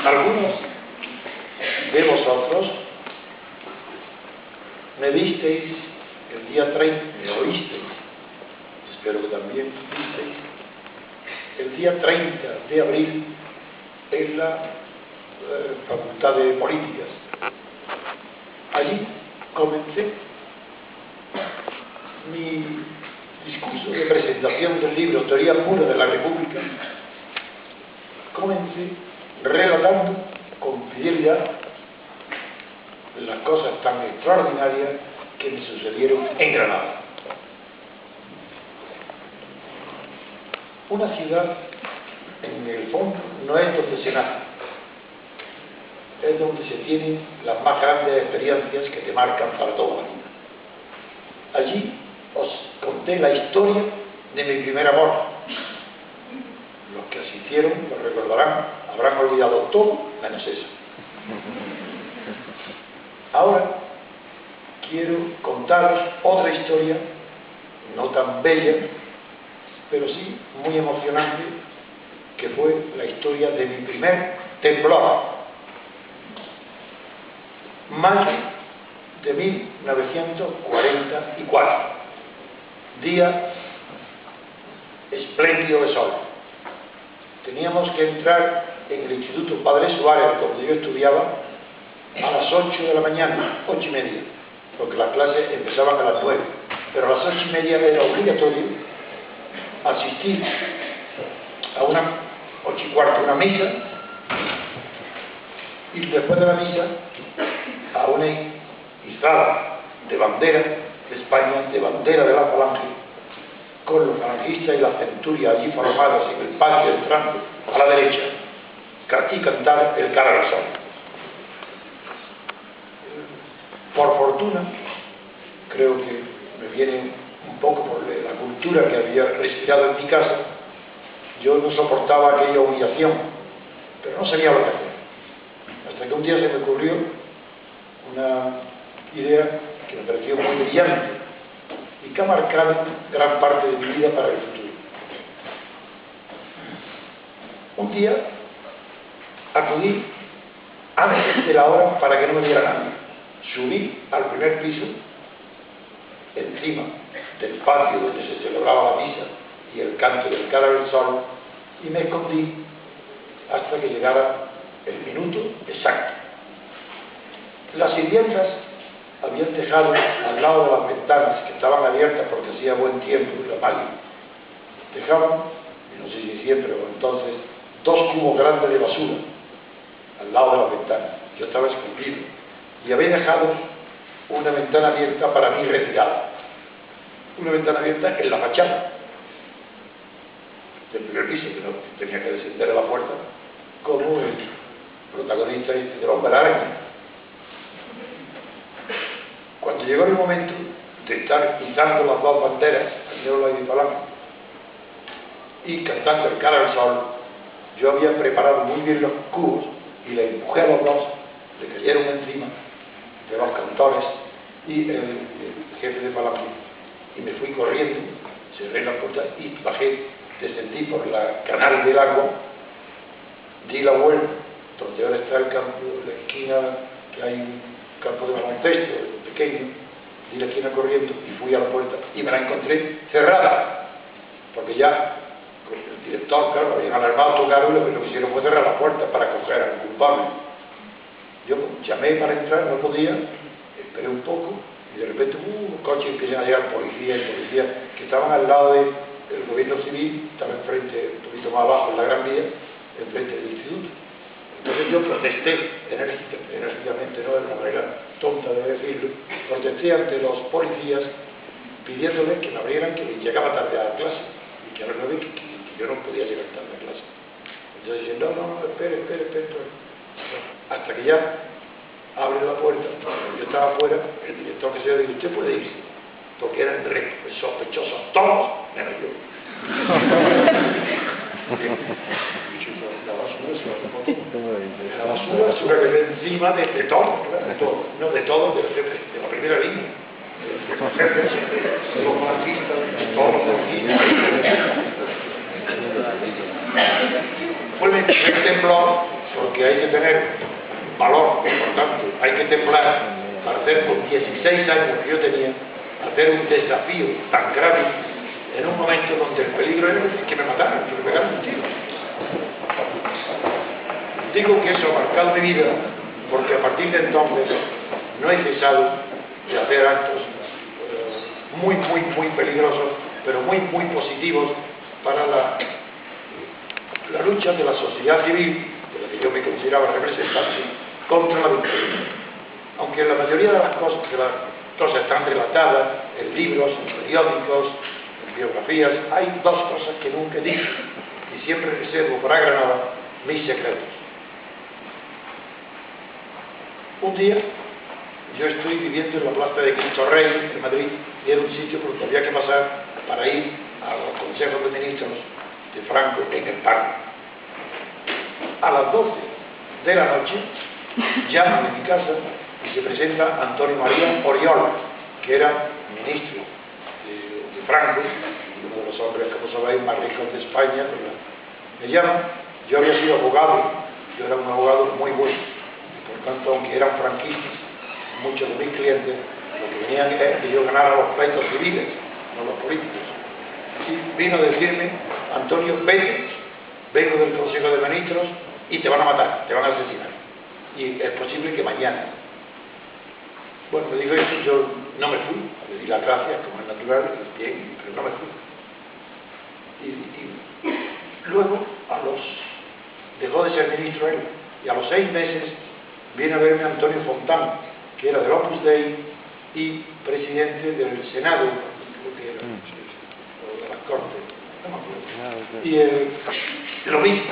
Algunos de vosotros me visteis el día 30, me oísteis, espero que también visteis, el día 30 de abril en la Facultad de Políticas. Allí comencé mi discurso de presentación del libro Teoría Pura de la República. Comencé relatando con fidelidad las cosas tan extraordinarias que me sucedieron en Granada. Una ciudad, en el fondo, no es donde se nace, es donde se tienen las más grandes experiencias que te marcan para toda la vida. Allí os conté la historia de mi primer amor. Los que asistieron lo recordarán, habrán olvidado todo menos eso. Ahora quiero contaros otra historia, no tan bella, pero sí muy emocionante, que fue la historia de mi primer temblor. Mayo de 1944, día espléndido de sol. Teníamos que entrar en el Instituto Padre Suárez, donde yo estudiaba, a las 8 de la mañana, 8:30, porque las clases empezaban a las 9, pero a las 8:30 era obligatorio asistir a una 8:15, una misa, y después de la misa a una izada de bandera de España, de bandera de la Falange, con los falangistas y las centurias allí formadas en el patio entrando a la derecha, y cantar el Cara al Sol. Por fortuna, creo que me viene un poco por la cultura que había respirado en mi casa, yo no soportaba aquella humillación, pero no sabía lo que hacer. Hasta que un día se me ocurrió una idea que me pareció muy brillante y que ha marcado gran parte de mi vida para el futuro. Un día acudí antes de la hora para que no me viera nadie. Subí al primer piso, encima del patio donde se celebraba la misa y el canto del Cara al Sol, y me escondí hasta que llegara el minuto exacto. Las sirvientas habían dejado al lado de las ventanas, que estaban abiertas porque hacía buen tiempo y la magia, dejaban, no sé si siempre o entonces, 2 cubos grandes de basura al lado de las ventanas. Yo estaba escondido y había dejado una ventana abierta para mí retirada, una ventana abierta en la fachada del primer piso, que no tenía que descender a la puerta, como el protagonista del Hombre Araña. Cuando llegó el momento de estar izando las 2 banderas, Española y de Falange, y cantando el Cara al Sol, yo había preparado muy bien los cubos y le empujé a los 2, le cayeron encima de los cantores y el jefe de Falange, y me fui corriendo, cerré la puerta y bajé, descendí por la canal del agua, di la vuelta donde ahora está el campo, la esquina, que hay un campo de baloncesto pequeño, di la esquina corriendo y fui a la puerta y me la encontré cerrada, porque ya con el director, claro, habían alarmado, tocaron, y lo que hicieron fue cerrar la puerta para coger al culpable. Yo llamé para entrar, no podía, esperé un poco y de repente coches empiezan a llegar policías que estaban al lado del gobierno civil, estaba enfrente, un poquito más abajo en la Gran Vía, enfrente del instituto. Entonces yo protesté enérgicamente, no de una manera tonta de decirlo, protesté ante los policías pidiéndoles que me abrieran, que llegaba tarde a la clase y que a las 9 que yo no podía llegar tarde a clase. Entonces dicen, no, espere. Hasta que ya abre la puerta, yo estaba afuera, el director que se dice, usted puede irse, porque eran sospechosos todos, menos yo. La basura que ve encima de todo, no de todo, de la primera línea, de los jefes, de los marxistas, de todos los marxistas. Fue mi primer temblor, porque hay que tener valor, por tanto, hay que temblar para hacer con 16 años que yo tenía, hacer un desafío tan grave en un momento donde el peligro era que me mataran, que me pegaran un tiro. Digo que eso ha marcado mi vida porque a partir de entonces no he cesado de hacer actos muy peligrosos, pero muy positivos para la lucha de la sociedad civil, de la que yo me consideraba representante, contra la dictadura. Aunque la mayoría de las cosas están relatadas en libros, en periódicos, en biografías, hay dos cosas que nunca he dicho y siempre reservo para Granada mis secretos. Un día yo estoy viviendo en la plaza de Cristo Rey en Madrid y era un sitio por donde había que pasar para ir a los consejos de ministros de Franco en el parque. A las 12 de la noche llaman en mi casa y se presenta Antonio María Oriola, que era ministro de Franco y uno de los hombres, como sabéis, más ricos de España. Me llaman. Yo había sido abogado, yo era un abogado muy bueno, por tanto, aunque eran franquistas, muchos de mis clientes lo que venían es que yo ganara los pleitos civiles, no los políticos. Y vino a decirme: Antonio, vete, vengo del Consejo de Ministros y te van a matar, te van a asesinar. Y es posible que mañana. Bueno, me dijo eso, yo no me fui, le di las gracias, como es natural, bien, pero no me fui. Y luego, dejó de ser ministro él, y a los 6 meses viene a verme Antonio Fontán, que era del Opus Dei y presidente del Senado, creo que era, o de las Cortes, no me acuerdo. Y lo mismo,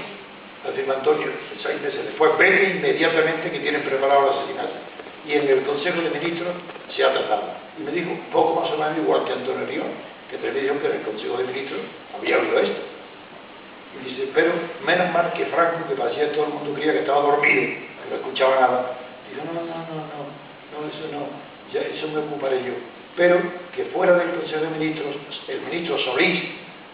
decirme Antonio, 6 meses después, vete inmediatamente que tienen preparado el asesinato. Y en el Consejo de Ministros se ha tratado. Y me dijo, poco más o menos igual que Antonio Rión, que te dijo que en el Consejo de Ministros había oído esto. Y dice, pero menos mal que Franco, que parecía que todo el mundo creía que estaba dormido, que no escuchaba nada. Dijo, no, eso no, ya eso me ocuparé yo. Pero que fuera del Consejo de Ministros, el ministro Solís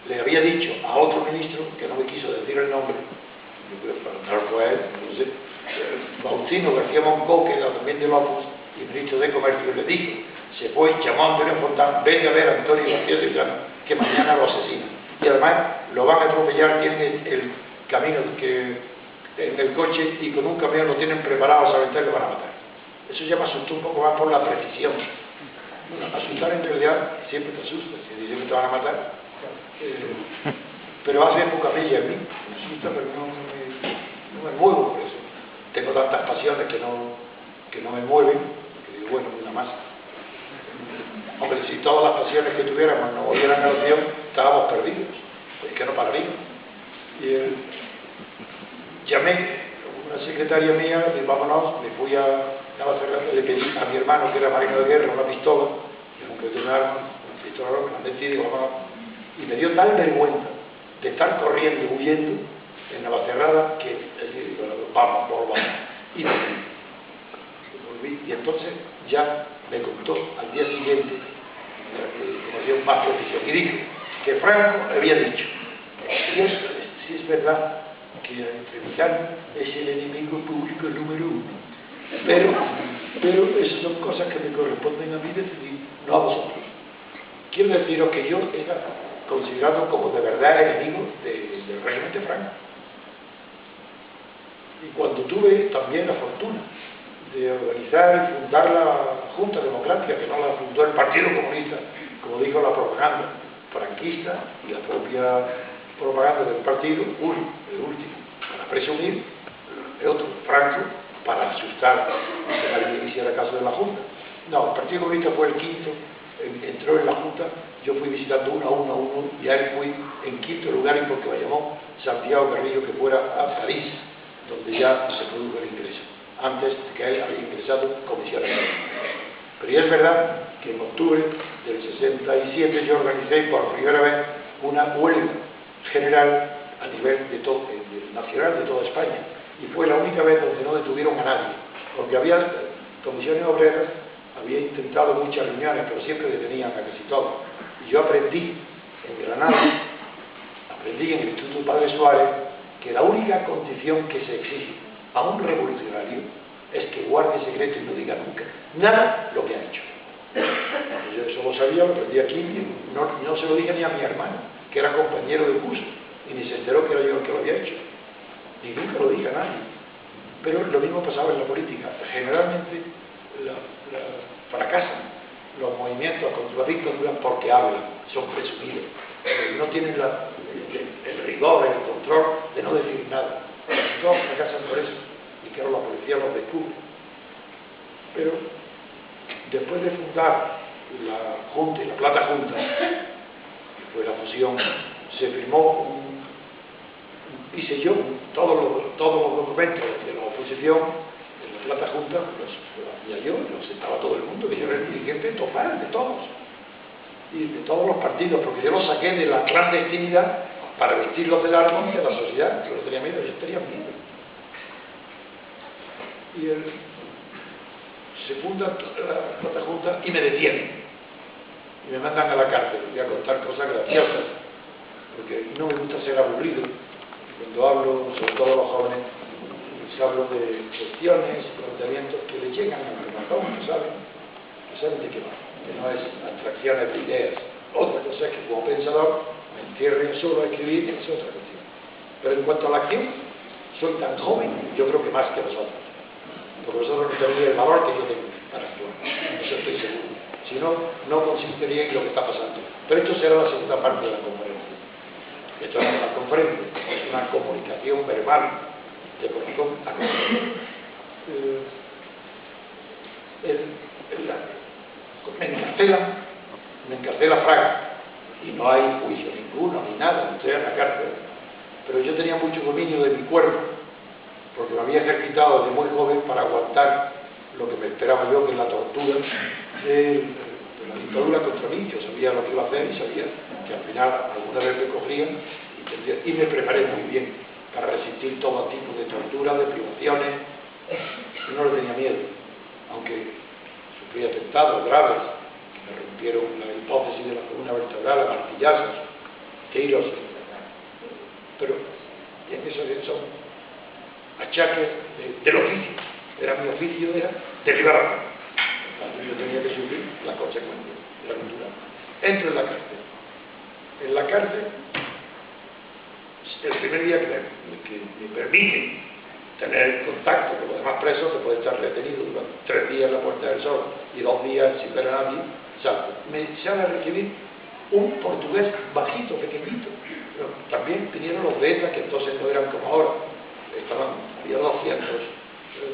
le había dicho a otro ministro, que no me quiso decir el nombre, no fue él, no sé, Bautino García Moncó, que era también del Opus y ministro de Comercio, le dijo, se fue, llamó a Antonio Fontán, venga a ver a Antonio García Tristano, que mañana lo asesina. Y además lo van a atropellar, tienen el camino en el coche y con un camión lo tienen preparado, saben que lo van a matar. Eso ya me asustó un poco más por la precisión. Bueno, asustar en realidad siempre te asusta, si dicen que te van a matar. Pero hace poca milla en mí, me asusta, pero no me muevo por eso. Tengo tantas pasiones que no me mueven, que digo, bueno, una más. Hombre, si todas las pasiones que tuviéramos no volvieran a la acción, estábamos perdidos, es que no pararíamos. Y llamé a una secretaria mía, y vámonos, me fui a Navacerrada, le pedí a mi hermano, que era marino de guerra, una pistola, que nunca tenía un arma, una pistola, me metí y digo, vámonos. Y me dio tal vergüenza de estar corriendo, huyendo en Navacerrada, que digo, vamos, volvamos. Y volví, y entonces ya me contó al día siguiente, como dio más precisión, y dijo que Franco había dicho, si es verdad que el republicano es el enemigo público número 1, pero esas son cosas que me corresponden a mí decidir, no a vosotros. Quiero deciros que yo era considerado como de verdad enemigo del régimen de Franco. Y cuando tuve también la fortuna de organizar y fundar la Junta Democrática, que no la fundó el Partido Comunista, como dijo la propaganda franquista y la propia propaganda del partido, el último, para presumir, el otro, Franco, para asustar que nadie hiciera caso de la Junta. No, el Partido Comunista fue el quinto, entró en la Junta, yo fui visitando uno a uno, y ahí fui en quinto lugar, y porque me llamó Santiago Carrillo que fuera a París, donde ya se produjo el ingreso, antes de que él había ingresado comisionado. Pero ya es verdad que en octubre del 67 yo organicé por primera vez una huelga general a nivel nacional de toda España, y fue la única vez donde no detuvieron a nadie, porque había comisiones obreras, había intentado muchas reuniones, pero siempre detenían a casi todos. Y yo aprendí en Granada, aprendí en el Instituto Padre Suárez que la única condición que se exige a un revolucionario es que guarde secreto y no diga nunca nada lo que ha hecho. Yo eso lo sabía, lo aprendí aquí, y no se lo dije ni a mi hermano, que era compañero de curso, y ni se enteró que era yo el que lo había hecho, ni nunca lo dije a nadie. Pero lo mismo pasaba en la política. Generalmente fracasan los movimientos contra la dictadura porque hablan, son presumidos, no tienen el rigor, el control de no decir nada. Todos fracasan por eso, y claro, la policía los descubre. Pero después de fundar la Junta y la Plata Junta, que fue la fusión, se firmó hice yo todos los documentos de la oposición en la Plata Junta, los hacía yo, los sentaba todo el mundo, que yo era el dirigente total de todos, y de todos los partidos, porque yo los saqué de la clandestinidad para vestirlos del arma de la sociedad. Yo no tenía miedo, yo tenía miedo. Y se funda la Plata Junta y me detienen, y me mandan a la cárcel. Voy a contar cosas graciosas, porque no me gusta ser aburrido. Cuando hablo, sobre todo a los jóvenes, les hablo de cuestiones y planteamientos que les llegan al corazón, que saben de qué va, que no es abstracciones de ideas. Otra cosa es que como pensador me encierre solo a escribir, es otra cuestión. Pero en cuanto a la acción, soy tan joven, yo creo que más que vosotros, porque vosotros no tenéis el valor que yo tengo para actuar, eso estoy seguro. Si no, no consistiría en lo que está pasando. Pero esto será la segunda parte de la conferencia. Esto no es una conferencia, es una comunicación verbal de corazón a corazón. Me encarcela Fraga, y no hay juicio ninguno, ni nada, estoy en la cárcel. Pero yo tenía mucho dominio de mi cuerpo, porque me había ejercitado desde muy joven para aguantar lo que me esperaba yo, que es la tortura de la dictadura contra mí. Yo sabía lo que iba a hacer y sabía que al final alguna vez me cogrían y me preparé muy bien para resistir todo tipo de tortura, de privaciones. Yo no le tenía miedo, aunque sufrí atentados graves que me rompieron la hipótesis de la columna vertebral a martillazos, tiros, pero en eso son achaques del oficio. Mi oficio era derribar a la mano. Yo tenía que sufrir las consecuencias de la cultura. Entro en la cárcel. En la cárcel, el primer día que me permiten tener contacto con los demás presos, se puede estar retenido durante 3 días en la Puerta del Sol y 2 días sin ver a nadie, salgo. Me sale a recibir un portugués bajito, pequeñito. Pero también vinieron los de ETA, que entonces no eran como ahora. Había 200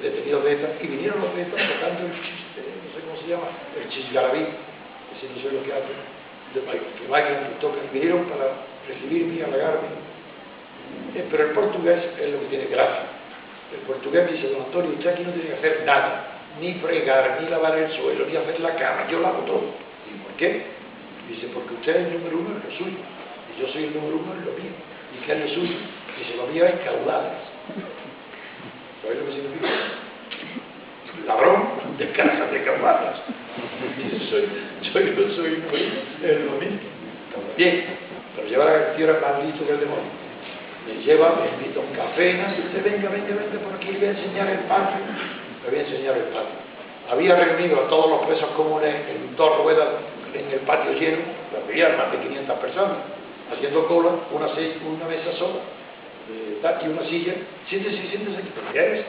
detenidos de ETA, y vinieron los de ETA tocando el chiste, no sé cómo se llama, el chisgarabí, ese no sé lo que hace, que bailan, que tocan, vinieron para recibirme y halagarme. Pero el portugués es lo que tiene gracia. El portugués me dice: don Antonio, usted aquí no tiene que hacer nada, ni fregar, ni lavar el suelo, ni hacer la cama, yo lo hago todo. ¿Y por qué? Dice: porque usted es el número 1 en lo suyo, y yo soy el número 1 en lo mío. ¿Y qué es lo suyo? Dice: lo mío es caudales. ¿Sabéis lo que significa? Ladrón de casas de caudales. Yo soy el lo mismo. Bien, pero llevar a García era más listo que el demonio. Me lleva, me invita a un café, y usted venga por aquí, le voy a enseñar el patio. Le voy a enseñar el patio. Había reunido a todos los presos comunes en 2 ruedas en el patio lleno, había más de 500 personas, haciendo cola, una mesa sola, y una silla. Siéntese aquí. ¿Qué eres?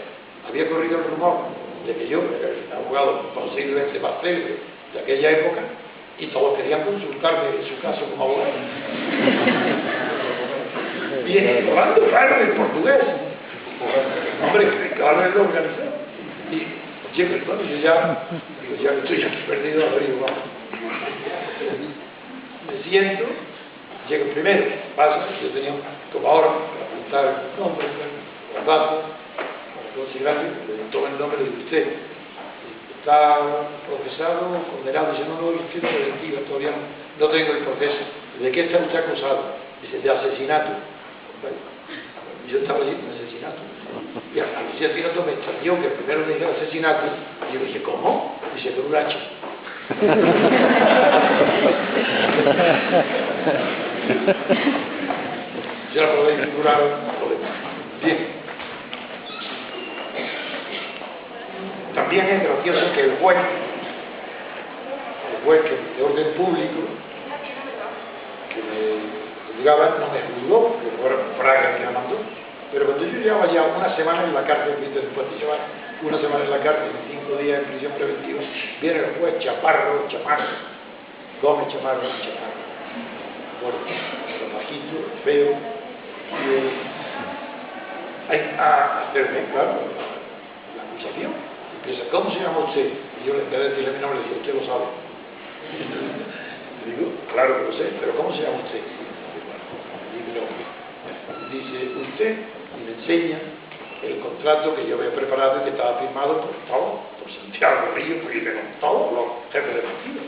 Había corrido el rumor de que yo era el abogado posiblemente más célebre de aquella época, y todos querían consultarme en su caso como abogado. Bien, hablando claro en portugués. Hombre, claro, es lo organizado. Y llega el tono, yo ya estoy aquí perdido, vamos. Me siento, llega primero, pasa, yo tenía como ahora, para apuntar el nombre, los datos, para considerar, le tomo el nombre de usted. Está procesado, condenado, dice: no, es que no lo investiga, todavía no tengo el proceso. ¿De qué está usted acusado? Dice: de asesinato. Y yo estaba allí en asesinato. Y al asesinato me extrañó que primero me dijera asesinato, y yo dije: ¿cómo? Dice: con un hacha. Ya podéis figurar lo demás. Bien. También es gracioso que el juez de orden público, que me juzgaba, no me juzgó, que fuera Fraga que me mandó. Pero cuando yo llevaba ya una semana en la cárcel, después de llevar una semana en la cárcel y 5 días en prisión preventiva, viene el juez Chaparro, Gómez Chaparro, bueno, bajito, feo, a hacerme, claro, la acusación. Empieza, ¿cómo se llama usted? Y yo, en vez de decirle mi nombre, le digo, usted lo sabe. Le digo, claro que lo sé, pero ¿cómo se llama usted? Dice, usted, y me enseña el contrato que yo había preparado y que estaba firmado por Santiago Río, por todos los jefes de partido.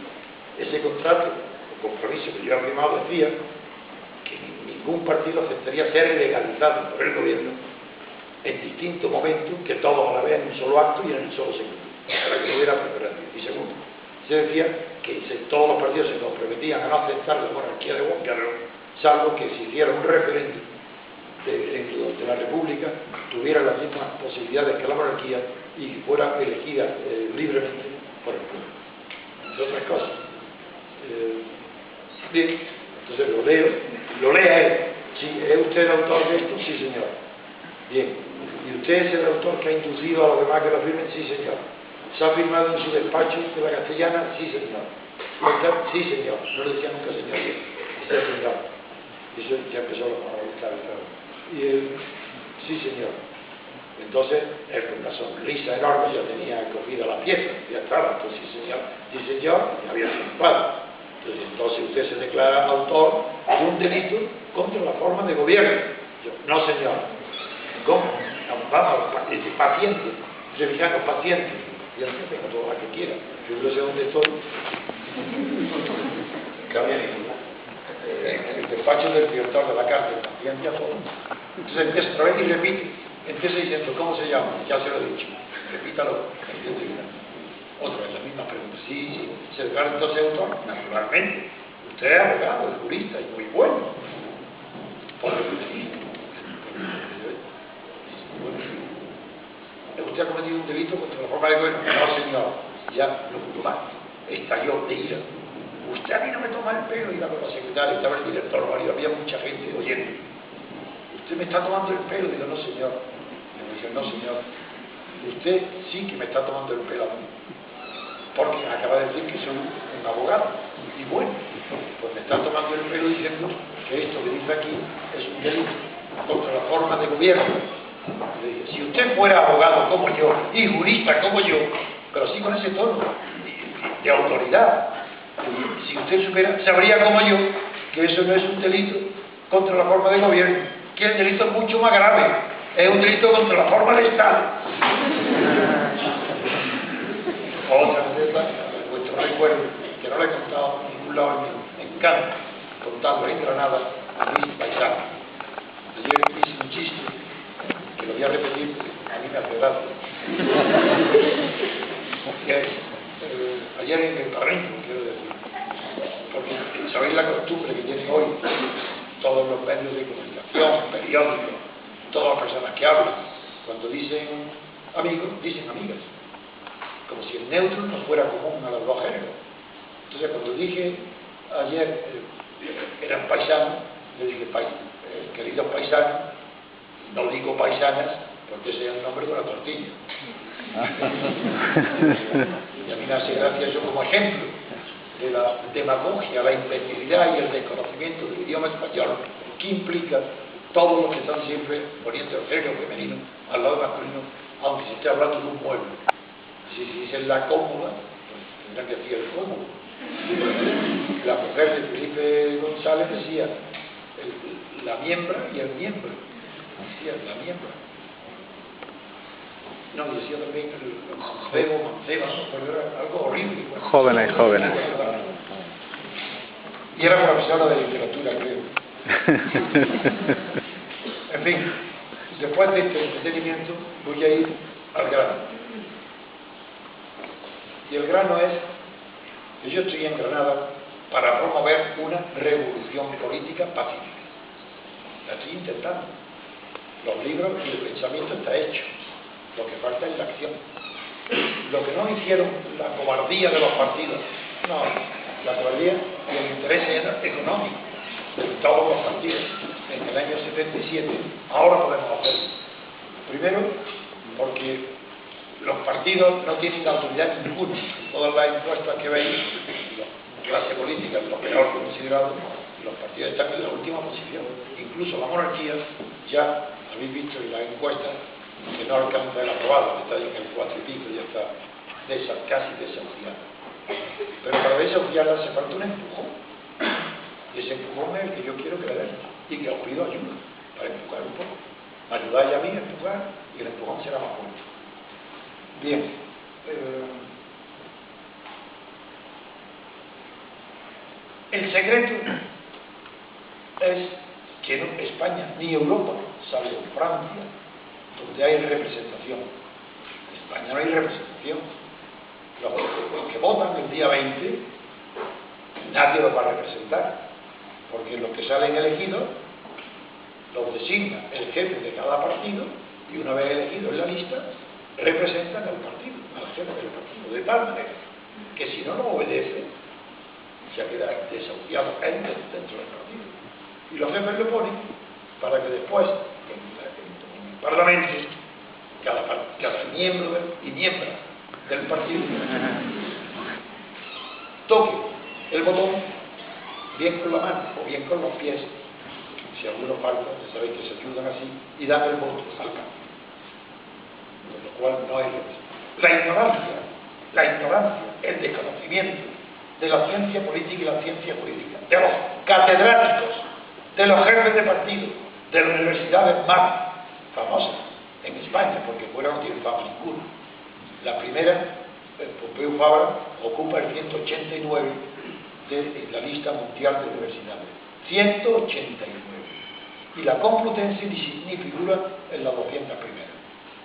Ese contrato, el compromiso que yo había firmado, decía que ningún partido aceptaría ser legalizado por el gobierno en distintos momentos, que todos a la vez en un solo acto y en un solo segundo, para que no hubiera preparativo. Y segundo, se decía que todos los partidos se comprometían a no aceptar la monarquía de Juan Carlos, salvo que se hiciera un referéndum de la República, tuviera las mismas posibilidades que la monarquía y que fuera elegida libremente por el pueblo. Entre otras cosas. Bien, entonces lo lea él. ¿Sí? ¿Es usted el autor de esto? Sí, señor. Bien. ¿Y usted es el autor que ha inducido a los demás que lo firmen? Sí, señor. ¿Se ha firmado en su despacho de la Castellana? Sí, señor. Sí, señor. No le decía nunca señor. Sí, señor. Eso ya empezó a gustar. Y él, sí, señor. Entonces, él con una sonrisa enorme ya tenía cogida la pieza, ya estaba. Entonces, sí, señor, y había triunfado. Entonces, usted se declara autor de un delito contra la forma de gobierno. Yo, no, señor. ¿Cómo? Vamos, paciente, revillano, paciente. Y el jefe, con todo lo que quiera. Yo no sé dónde estoy. En el despacho del director de la cárcel, paciente a todo. Entonces empieza otra vez y repite. Empieza diciendo, ¿cómo se llama? Ya se lo he dicho. Repítalo. Otra vez la misma pregunta. Sí. ¿Se declara entonces autor? Naturalmente. Usted es abogado, es jurista y muy bueno. Por el ¿usted ha cometido un delito contra la forma de gobierno? No, señor. Ya no pudo más. Estalló de ira. Usted a mí no me toma el pelo, iba con la secretaria, estaba el director, había mucha gente oyendo. Usted me está tomando el pelo, digo, no, señor. Me dice, no, señor. Usted sí que me está tomando el pelo a mí. Porque acaba de decir que soy un abogado. Y bueno, pues me está tomando el pelo diciendo que esto que dice aquí es un delito contra la forma de gobierno. Le dije, si usted fuera abogado como yo y jurista como yo, pero sí con ese tono de autoridad, si usted supiera, sabría como yo que eso no es un delito contra la forma de gobierno, que el delito es mucho más grave, es un delito contra la forma de Estado. Otra anécdota, vuestro recuerdo, que no lo he contado en ningún lado, me encanta contarlo en Granada a mis paisanos. Ayer hice un chiste que lo voy a repetir porque a mí me hace gracia. Ayer en el Carreno, quiero decir, porque sabéis la costumbre que tienen hoy todos los medios de comunicación, periódicos, todas las personas que hablan, cuando dicen amigos, dicen amigas, como si el neutro no fuera común a los dos géneros. Entonces, cuando dije ayer eran paisanos, le dije queridos paisanos, no digo paisanas porque ese es el nombre de una tortilla. Y a mí me hace gracia eso como ejemplo de la demagogia, la imbecilidad y el desconocimiento del idioma español que implica todos los que están siempre poniendo el género femenino al lado masculino, aunque se esté hablando de un pueblo. Si dicen la cómoda, pues tendrán que decir el cómodo. La mujer de Felipe González decía la miembra y el miembro. Decía la miembra. No, decía también el mancebo, pero era algo horrible. Jóvenes. Y era profesora de literatura, creo. En fin, después de este entretenimiento voy a ir al grano. Y el grano es que yo estoy en Granada para promover una revolución política pacífica. la estoy intentando. Los libros y el pensamiento está hecho. Lo que falta es la acción. Lo que no hicieron, la cobardía de los partidos, no, la cobardía y el interés económico de todos los partidos en el año 77, ahora podemos hacerlo. Primero, porque los partidos no tienen autoridad ninguna. Todas las encuestas que veis, la clase política es lo peor considerado, y los partidos están en la última posición. Incluso la monarquía, ya habéis visto en las encuestas, que no alcanza el aprobado, que está en el 4 y pico, ya está casi desahuciada. Pero para desahuciarla se falta un empujón. Y ese empujón es el que yo quiero que le den, y que os pido ayuda para empujar un poco. Ayudáis a mí a empujar y el empujón será más fuerte. Bien. El secreto es que no España ni Europa, salvo Francia, donde hay representación. En España no hay representación. Los que votan el día 20, nadie los va a representar, porque los que salen elegidos los designa el jefe de cada partido, y una vez elegidos en la lista, representan al partido, al jefe del partido, de tal manera que si no lo obedece, se queda desahuciado dentro del partido. Y los jefes lo ponen para que después, en el Parlamento, cada miembro y miembro del partido toque el botón bien con la mano o bien con los pies. Si alguno falta, ya sabéis que se ayudan así y dan el voto al cambio. Con lo cual no hay representación. La ignorancia, el desconocimiento de la ciencia política y la ciencia jurídica, de los catedráticos, de los jefes de partido, de las universidades más famosas en España, porque fuera no tiene fama ninguna. La primera, Pompeu Fabra, ocupa el 189 de la lista mundial de universidades. 189. Y la Complutense ni figura en las 200 primeras.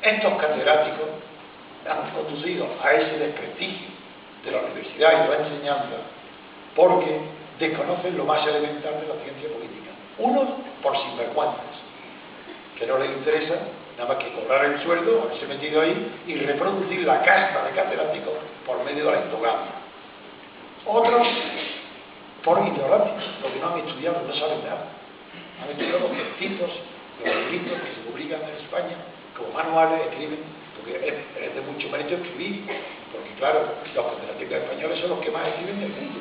Estos catedráticos han conducido a ese desprestigio de la universidad y de la enseñanza porque desconocen lo más elemental de la ciencia política. Unos por sinvergüenzas, que no les interesa nada más que cobrar el sueldo, haberse metido ahí y reproducir la casta de catedráticos por medio de la endogamia. Otros por ignorancia, porque no han estudiado, no saben nada. Han estudiado los textitos, los libritos que se publican en España como manuales, escriben, porque es de mucho mérito escribir, porque claro, los catedráticos españoles son los que más escriben del mundo.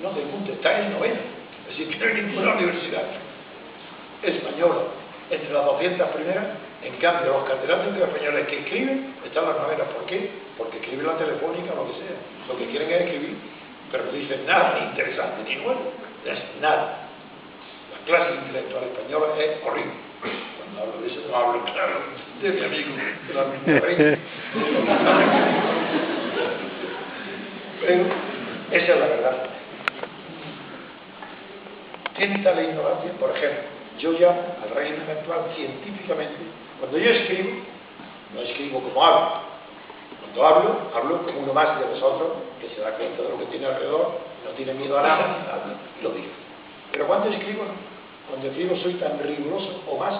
No del mundo, está en el 90. Es decir, que no hay ninguna universidad española entre las 200 primeras. En cambio, los catedráticos españoles que escriben están las novenas. ¿Por qué? Porque escriben la telefónica o lo que sea. Lo que quieren es escribir, pero no dicen nada ni interesante ni nuevo. Es nada. La clase intelectual española es horrible. Cuando hablo de eso, no hablo, claro, de mi amigo de la Universidad. Pero esa es la verdad. Tienta la ignorancia, por ejemplo. Yo llamo al régimen actual científicamente. Cuando yo escribo, no escribo como hablo. Cuando hablo como uno más de vosotros, que se da cuenta de lo que tiene alrededor, no tiene miedo a nada, y lo digo. Pero cuando escribo, no. Cuando escribo soy tan riguroso o más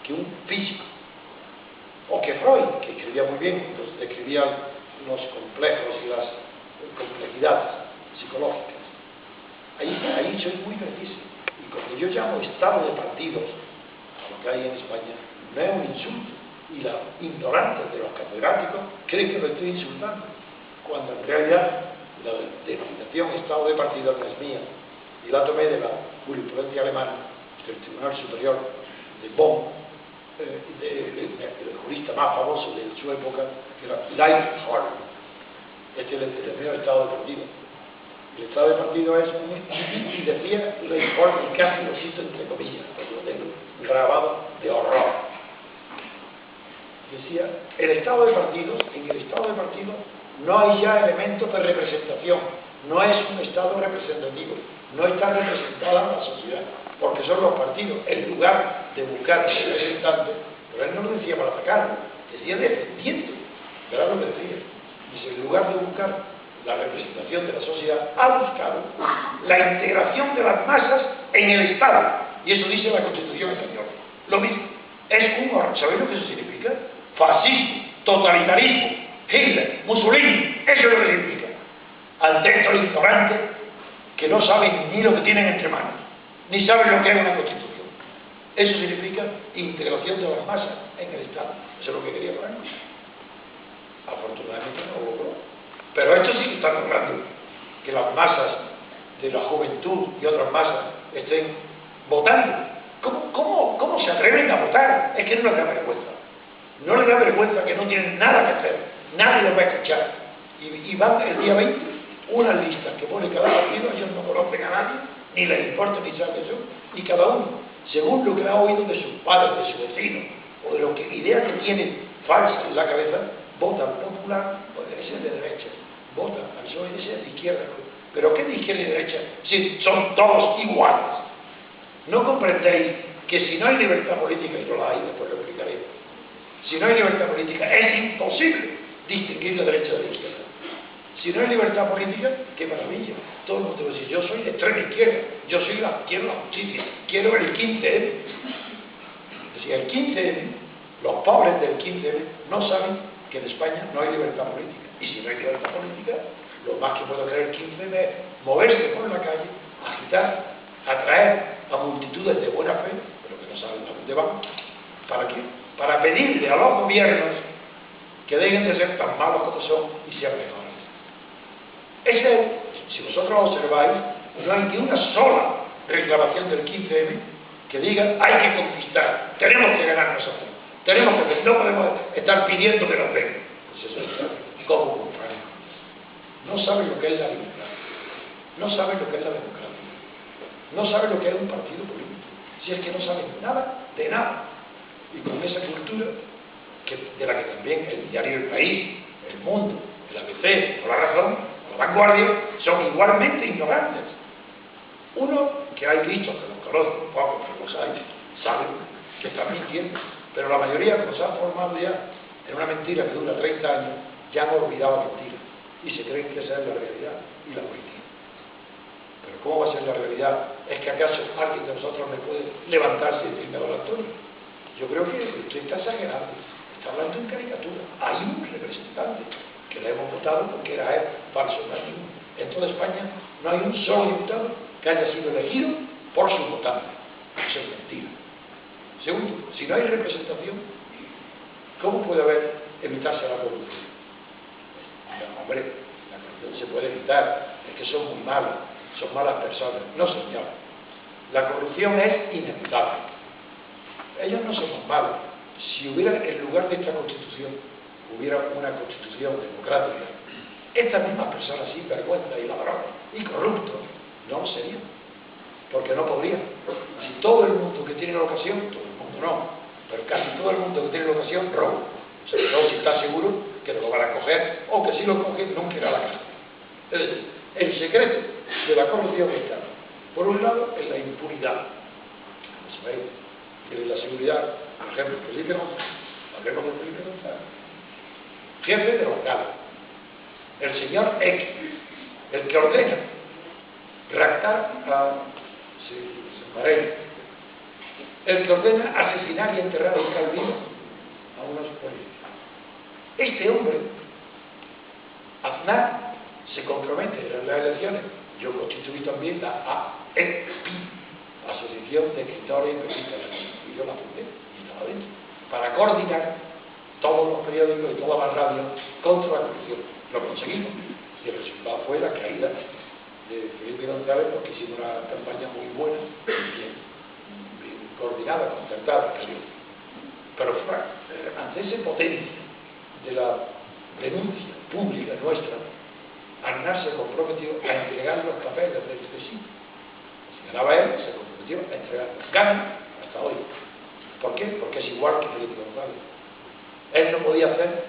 que un físico. O que Freud, que escribía muy bien, entonces describía los complejos y las complejidades psicológicas. Ahí soy muy preciso. Y cuando yo llamo estado de partidos a lo que hay en España, no es un insulto. Y la ignorancia de los catedráticos creen que lo estoy insultando, cuando en realidad la denominación estado de partidos no es mía. Y la tomé de la jurisprudencia alemana, del Tribunal Superior de Bonn, el jurista más famoso de su época, que era Leibniz. Este es el primer estado de partido. El estado de partido es y decía Leibniz, y casi lo cito entre comillas, porque lo tengo grabado de horror. Decía, el estado de partidos, en el estado de partidos no hay ya elementos de representación, no es un estado representativo, no está representada la sociedad, porque son los partidos, en lugar de buscar representantes, pero él no lo decía para atacarlo, decía defendiendo, ¿verdad lo que decía? Dice, en lugar de buscar la representación de la sociedad, ha buscado la integración de las masas en el Estado, y eso dice la Constitución española. lo mismo. Es un horror. ¿Sabéis lo que eso significa? Fascismo, totalitarismo, Hitler, Mussolini, eso es lo que significa. Adentro ignorantes que no saben ni lo que tienen entre manos, ni saben lo que es una constitución. Eso significa integración de las masas en el Estado. Eso es lo que quería ponernos. Afortunadamente no lo logró. Pero esto sí que está logrando que las masas de la juventud y otras masas estén votando. ¿Cómo se atreven a votar? Es que no les da vergüenza. No les da vergüenza que no tienen nada que hacer. Nadie los va a escuchar. Y van el día 20 unas listas que pone cada partido, ellos no conocen a nadie, ni les importa ni saben qué son, y cada uno, según lo que ha oído de sus padres, de su vecino, o de lo que ideas que tienen falsas en la cabeza, vota al popular, pues debe ser de derecha, vota al PSOE, debe ser de izquierda. ¿Pero qué de izquierda y derecha? Si son todos iguales. ¿No comprendéis que si no hay libertad política, y no la hay, después lo explicaré, si no hay libertad política, es imposible distinguir la derecha de la izquierda? Si no hay libertad política, qué maravilla. Todo el mundo dice, yo soy de extrema izquierda, quiero la justicia, quiero el 15M. Si el 15M, los pobres del 15M no saben que en España no hay libertad política. Y si no hay libertad política, lo más que puedo creer el 15M es moverse por la calle, agitar, atraer a multitudes de buena fe, pero que no saben a dónde van. ¿Para qué? Para pedirle a los gobiernos que dejen de ser tan malos como son y sean mejores. Si vosotros observáis, no hay ni una sola reclamación del 15M que diga hay que conquistar, tenemos que ganar nosotros, no podemos estar pidiendo que nos den. Pues eso es como contrario. No saben lo que es la libertad, no saben lo que es la democracia, no saben lo que es un partido político, si es que no saben nada de nada. Y con esa cultura, de la que también el diario El País, El Mundo, el ABC o La Razón, La Vanguardia, son igualmente ignorantes. Uno que hay dichos, que los conozco un poco, pero los hay, saben que están mintiendo, pero la mayoría, como se han formado ya en una mentira que dura 30 años, ya han olvidado la mentira y se creen que esa es la realidad y la política. Pero ¿cómo va a ser la realidad? ¿Es que acaso alguien de nosotros me puede levantarse y decirme don Antonio? Yo creo que usted está exagerando, está hablando en caricatura. Hay un representante que le hemos votado porque era él falso. En toda España no hay un solo diputado que haya sido elegido por sus votantes. Eso es mentira. Segundo, si no hay representación, ¿cómo puede evitarse la corrupción? No, hombre, la corrupción se puede evitar, es que son muy malos, son malas personas. No, señor. La corrupción es inevitable. Ellos no somos malos. Si hubiera, en lugar de esta Constitución, hubiera una Constitución democrática, estas mismas personas sin vergüenza y ladrones y corruptos no lo serían, porque no podrían. Si todo el mundo que tiene la ocasión, todo el mundo no, pero casi todo el mundo que tiene la ocasión roba, sobre todo si está seguro que no lo van a coger, o que si lo cogen nunca irá a la cárcel. Es decir, el secreto de la corrupción está, por un lado, en la impunidad, y en la seguridad. Por ejemplo, Felipe González, hablemos de Felipe González, jefe de los galos, el señor X, el que ordena raptar a Marel, el que ordena asesinar y enterrar en Calvino a unos políticos. Este hombre, Aznar, se compromete en las elecciones. Yo constituí también la AEPI, Asociación de Escritores y Periodistas, y yo la fundé y estaba dentro, para coordinar todos los periódicos y todas las radios contra la corrupción. Lo conseguimos y el resultado fue la caída de Felipe González, porque hicimos una campaña muy buena, bien coordinada, concertada, pero ante esa potencia de la denuncia pública nuestra, Aznar se comprometió a entregar los papeles del vecino. Si ganaba él, se comprometió a entregarlos. Gana hasta hoy. ¿Por qué? Porque es igual que Felipe González. Él no podía hacer,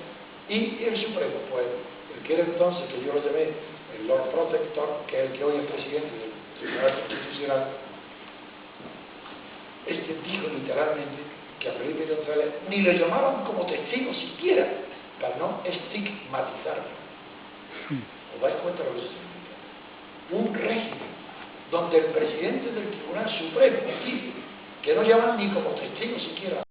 y el Supremo, pues, el que era entonces, que yo lo llamé el Lord Protector, que es el que hoy es presidente del Tribunal Constitucional, este dijo literalmente que a Felipe González ni le llamaban como testigo siquiera, para no estigmatizarlo. ¿Os dais cuenta de lo que significa? Un régimen donde el presidente del Tribunal Supremo, aquí, que no llaman ni como testigos siquiera.